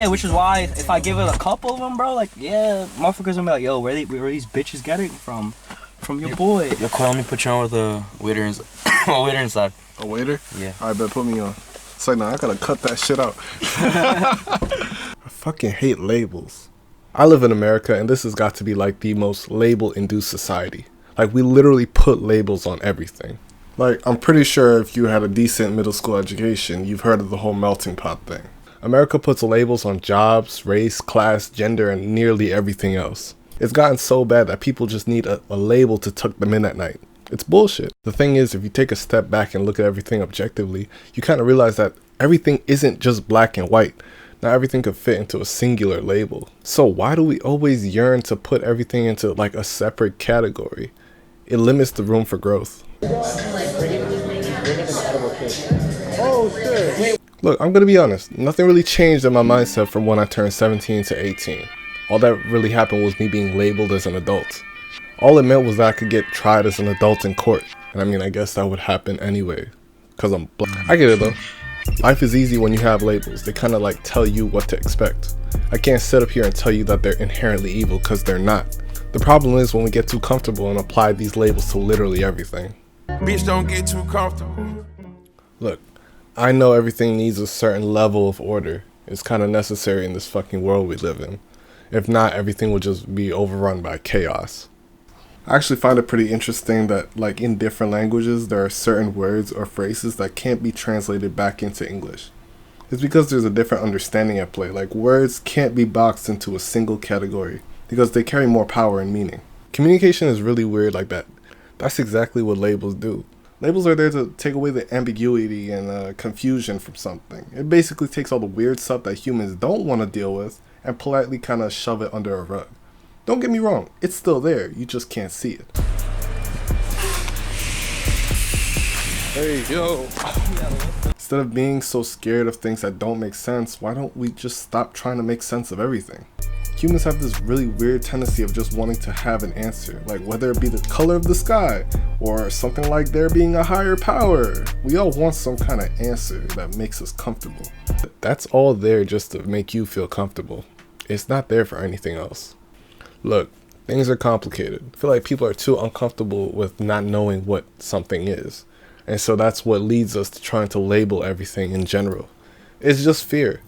which is why if I give it a couple of them, bro, like, yeah, motherfuckers gonna be like, yo, where these bitches getting from your boy? Yo, Kyle, let me put you on with a waiter inside. A waiter inside. A waiter? Yeah. All right, bet, put me on. It's like, nah, I gotta cut that shit out. I fucking hate labels. I live in America, and this has got to be like the most label-induced society. Like, we literally put labels on everything. Like, I'm pretty sure if you had a decent middle school education, you've heard of the whole melting pot thing. America puts labels on jobs, race, class, gender, and nearly everything else. It's gotten so bad that people just need a label to tuck them in at night. It's bullshit. The thing is, if you take a step back and look at everything objectively, you kind of realize that everything isn't just black and white. Not everything could fit into a singular label. So why do we always yearn to put everything into like a separate category? It limits the room for growth. Look, I'm gonna be honest. Nothing really changed in my mindset from when I turned 17 to 18. All that really happened was me being labeled as an adult. All it meant was that I could get tried as an adult in court. And I mean, I guess that would happen anyway. Cause I'm black. I get it though. Life is easy when you have labels. They kind of like tell you what to expect. I can't sit up here and tell you that they're inherently evil, cause they're not. The problem is when we get too comfortable and apply these labels to literally everything. Bitch, don't get too comfortable. Look, I know everything needs a certain level of order. It's kind of necessary in this fucking world we live in. If not, everything will just be overrun by chaos. I actually find it pretty interesting that, like, in different languages, there are certain words or phrases that can't be translated back into English. It's because there's a different understanding at play. Like, words can't be boxed into a single category because they carry more power and meaning. Communication is really weird like that. That's exactly what labels do. Labels are there to take away the ambiguity and confusion from something. It basically takes all the weird stuff that humans don't want to deal with and politely kind of shove it under a rug. Don't get me wrong, it's still there, you just can't see it. Hey, yo. Instead of being so scared of things that don't make sense, why don't we just stop trying to make sense of everything? Humans have this really weird tendency of just wanting to have an answer, like whether it be the color of the sky, or something like there being a higher power. We all want some kind of answer that makes us comfortable. That's all there just to make you feel comfortable. It's not there for anything else. Look, things are complicated. I feel like people are too uncomfortable with not knowing what something is. And so that's what leads us to trying to label everything in general. It's just fear.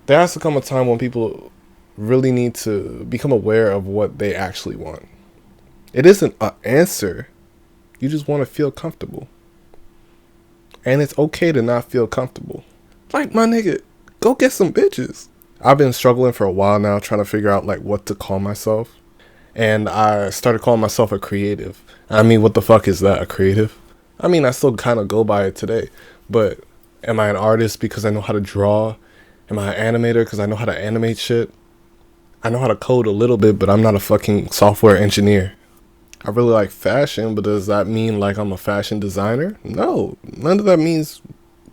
There has to come a time when people really need to become aware of what they actually want. It isn't an answer. You just want to feel comfortable. And it's okay to not feel comfortable. Like, my nigga, go get some bitches. I've been struggling for a while now trying to figure out like what to call myself. And I started calling myself a creative. I mean, what the fuck is that, a creative? I mean, I still kind of go by it today. But am I an artist because I know how to draw? Am I an animator because I know how to animate shit? I know how to code a little bit, but I'm not a fucking software engineer. I really like fashion, but does that mean like I'm a fashion designer? No, none of that means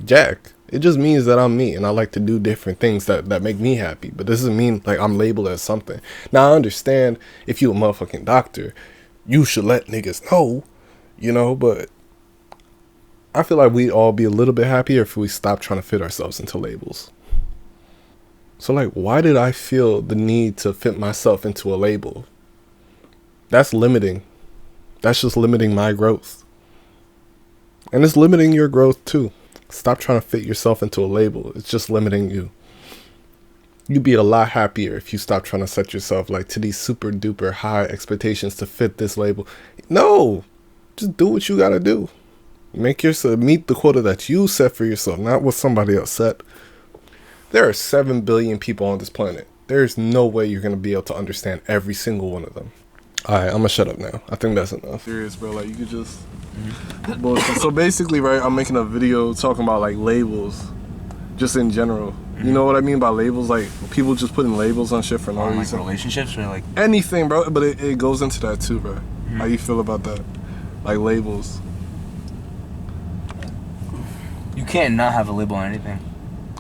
jack. It just means that I'm me and I like to do different things that make me happy. But this doesn't mean like I'm labeled as something. Now, I understand if you're a motherfucking doctor, you should let niggas know, you know, but I feel like we'd all be a little bit happier if we stopped trying to fit ourselves into labels. So like, why did I feel the need to fit myself into a label? That's limiting. That's just limiting my growth. And it's limiting your growth too. Stop trying to fit yourself into a label. It's just limiting you. You'd be a lot happier if you stop trying to set yourself like to these super duper high expectations to fit this label. No, just do what you gotta do. Make yourself meet the quota that you set for yourself, not what somebody else set. There are 7 billion people on this planet. There's no way you're gonna be able to understand every single one of them. Alright, I'm gonna shut up now. I think that's enough. Serious, bro. Like, you could just bullshit. So basically, right, I'm making a video talking about like labels, just in general. You know what I mean by labels? Like, people just putting labels on shit for no reason. Like relationships or like anything, bro. But it goes into that too, bro. How you feel about that? Like labels. you can't not have a label on anything.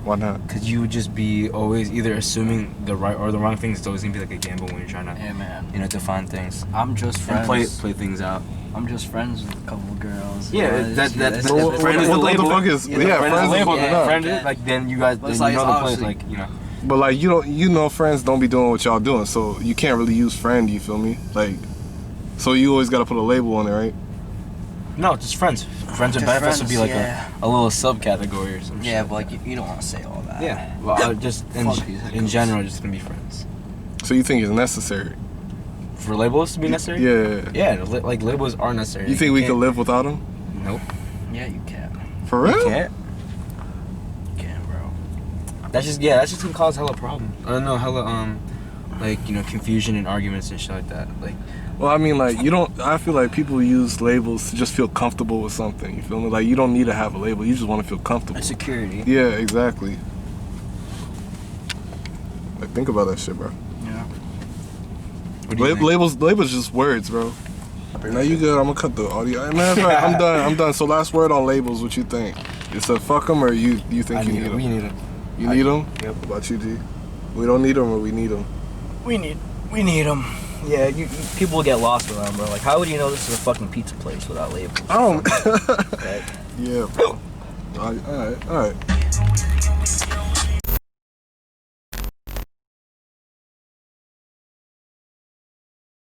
Why not? Because you would just be always either assuming the right or the wrong things. It's always gonna be like a gamble when you're trying to, Yeah, man. you know, define things. I'm just friends. And play things out. I'm just friends with a couple of girls. Yeah, That's what friend is the the label. fuck is? Yeah, friend is the label. yeah. Friend is like then you guys then It's you like, know the place obviously- like you know. But like you know, friends don't be doing what y'all doing, so you can't really use friend. You feel me? Like, so you always gotta put a label on it, right? No, just friends. Friends with Just benefits would be like friends, a little subcategory or something. Yeah, but like you don't want to say all that. Yeah. Well, just Fuck these in hiccups. general, just gonna be friends. So you think it's necessary? For labels to be necessary? Yeah. Yeah, like labels are necessary. You think we can't- could live without them? Nope. Yeah, you can. For real? Can't. You can, bro. That's just gonna cause hella problems. I don't know, hella like confusion and arguments and shit like that. Like, Well, I mean, like, you don't. I feel like people use labels to just feel comfortable with something. You feel me? Like, you don't need to have a label. You just want to feel comfortable. Security. Yeah, exactly. Like, think about that shit, bro. Yeah. what do you think? Labels just words, bro. Now you good? I'm gonna cut the audio. Man, I'm done. I'm done. So last word on labels. What you think? It's a fuck them, or you think you need them? We need it. You need them? Yep. What about you, G? We don't need them, or we need them? We need them. Yeah, people get lost with them, bro. Like, how would you know this is a fucking pizza place without labels? I don't. Right? Yeah, bro. All right.